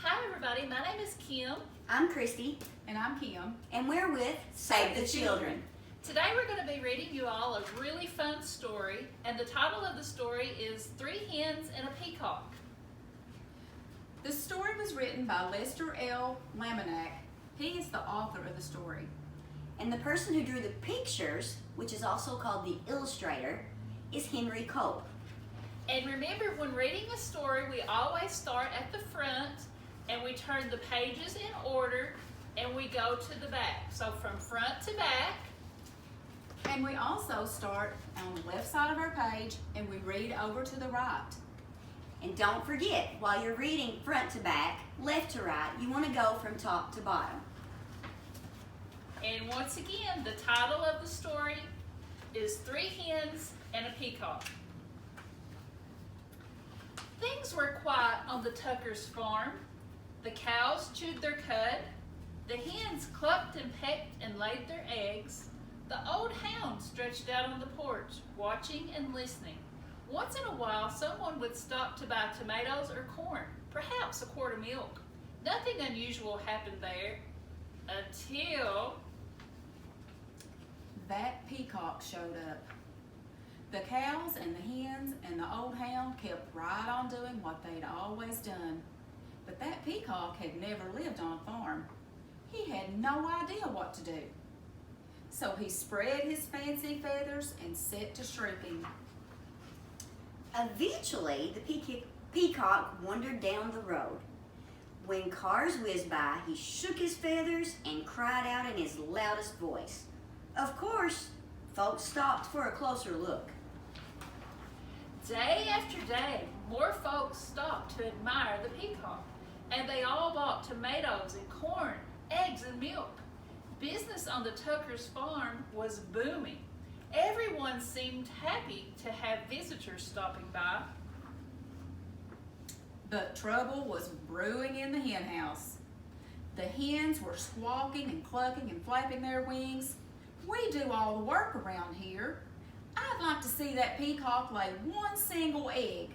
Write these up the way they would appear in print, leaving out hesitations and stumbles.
Hi everybody, my name is Kim. I'm Christy. And I'm Kim. And we're with Save the Children. Today we're going to be reading you all a really fun story, and the title of the story is Three Hens and a Peacock. The story was written by Lester L. Laminack. He is the author of the story. And the person who drew the pictures, which is also called the illustrator, is Henry Cope. And remember, when reading a story, we always start at the front and we turn the pages in order and we go to the back. So from front to back. And we also start on the left side of our page and we read over to the right. And don't forget, while you're reading front to back, left to right, you want to go from top to bottom. And once again, the title of the story is Three Hens and a Peacock. Things were quiet on the Tucker's farm. The cows chewed their cud. The hens clucked and pecked and laid their eggs. The old hound stretched out on the porch, watching and listening. Once in a while, someone would stop to buy tomatoes or corn, perhaps a quart of milk. Nothing unusual happened there until that peacock showed up. The cows and the hens and the old hound kept right on doing what they'd always done. But that peacock had never lived on a farm. He had no idea what to do. So he spread his fancy feathers and set to shrimping. Eventually, the peacock wandered down the road. When cars whizzed by, he shook his feathers and cried out in his loudest voice. Of course, folks stopped for a closer look. day after day, more folks stopped to admire the peacock, and they all bought tomatoes and corn, eggs and milk. Business on the Tucker's farm was booming. Everyone seemed happy to have visitors stopping by. But trouble was brewing in the hen house. The hens were squawking and clucking and flapping their wings. We do all the work around here. I'd like to see that peacock lay one single egg.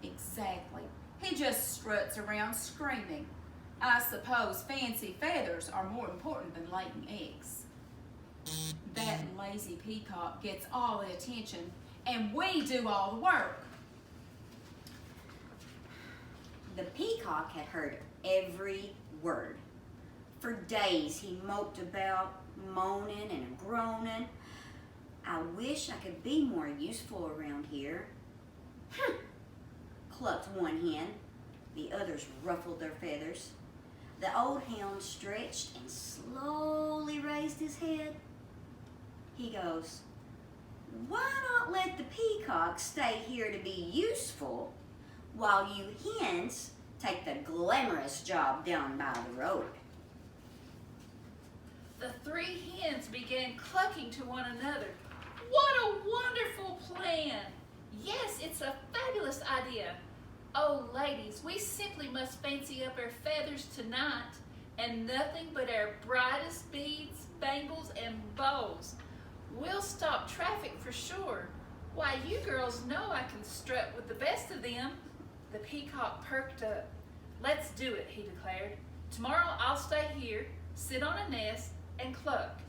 Exactly. He just struts around screaming. I suppose fancy feathers are more important than laying eggs. That lazy peacock gets all the attention, and we do all the work. The peacock had heard every word. For days he moped about, moaning and groaning. I wish I could be more useful around here. Clucked one hen. The others ruffled their feathers. The old hound stretched and slowly raised his head. He goes, why not let the peacock stay here to be useful while you hens take the glamorous job down by the road? The three hens began clucking to one another. What a wonderful plan! Yes, it's a fabulous idea. Oh, ladies, we simply must fancy up our feathers tonight, and nothing but our brightest beads, bangles, and bows. We'll stop traffic for sure. Why, you girls know I can strut with the best of them. The peacock perked up. Let's do it, he declared. Tomorrow I'll stay here, sit on a nest, and cluck.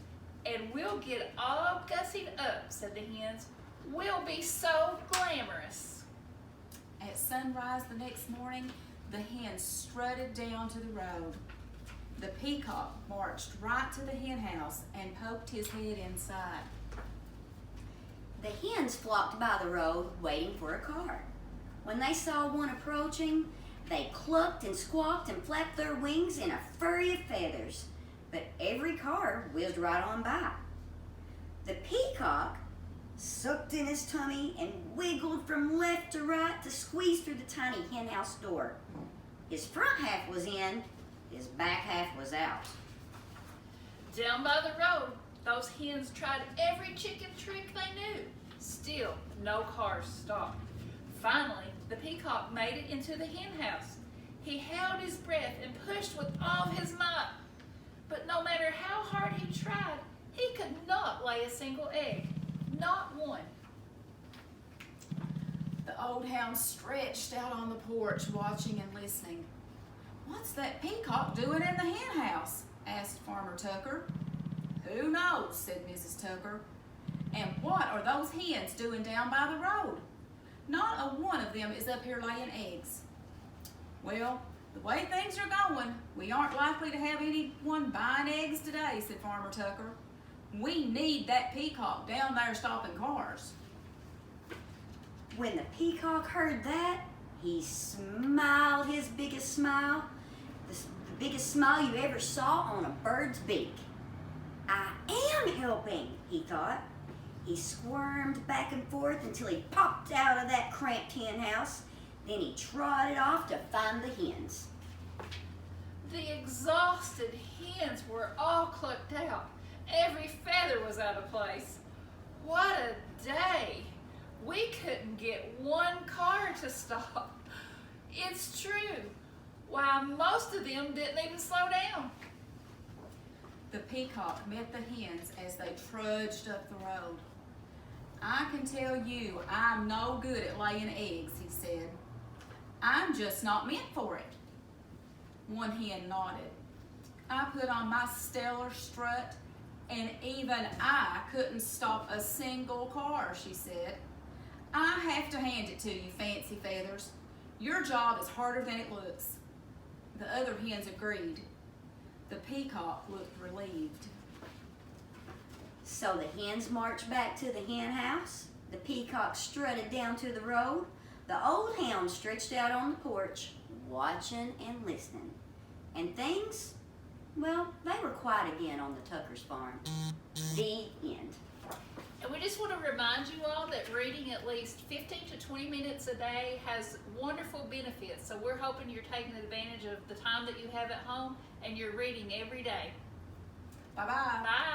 And we'll get all gussied up, said the hens. We'll be so glamorous. At sunrise the next morning, the hens strutted down to the road. The peacock marched right to the hen house and poked his head inside. The hens flocked by the road waiting for a car. When they saw one approaching, they clucked and squawked and flapped their wings in a flurry of feathers. But every car whizzed right on by. The peacock sucked in his tummy and wiggled from left to right to squeeze through the tiny hen house door. His front half was in, his back half was out. Down by the road, those hens tried every chicken trick they knew. Still, no cars stopped. Finally, the peacock made it into the hen house. He held his breath and pushed with all his might. But no matter how hard he tried, he could not lay a single egg. Not one. The old hound stretched out on the porch, watching and listening. "What's that peacock doing in the hen house?" asked Farmer Tucker. "Who knows?" said Mrs. Tucker. "And what are those hens doing down by the road? Not a one of them is up here laying eggs." "Well, the way things are going, we aren't likely to have anyone buying eggs today," said Farmer Tucker. "We need that peacock down there stopping cars." When the peacock heard that, he smiled his biggest smile, the biggest smile you ever saw on a bird's beak. "I am helping," he thought. He squirmed back and forth until he popped out of that cramped hen house. Then he trotted off to find the hens. The exhausted hens were all clucked out. Every feather was out of place. What a day! We couldn't get one car to stop. It's true. Why, most of them didn't even slow down. The peacock met the hens as they trudged up the road. "I can tell you I'm no good at laying eggs," he said. "I'm just not meant for it." One hen nodded. "I put on my stellar strut, and even I couldn't stop a single car," she said. "I have to hand it to you, Fancy Feathers. Your job is harder than it looks." The other hens agreed. The peacock looked relieved. So the hens marched back to the hen house. The peacock strutted down to the road. The old hound stretched out on the porch, watching and listening. And things, well, they were quiet again on the Tucker's farm. The end. And we just want to remind you all that reading at least 15 to 20 minutes a day has wonderful benefits. So we're hoping you're taking advantage of the time that you have at home and you're reading every day. Bye-bye. Bye.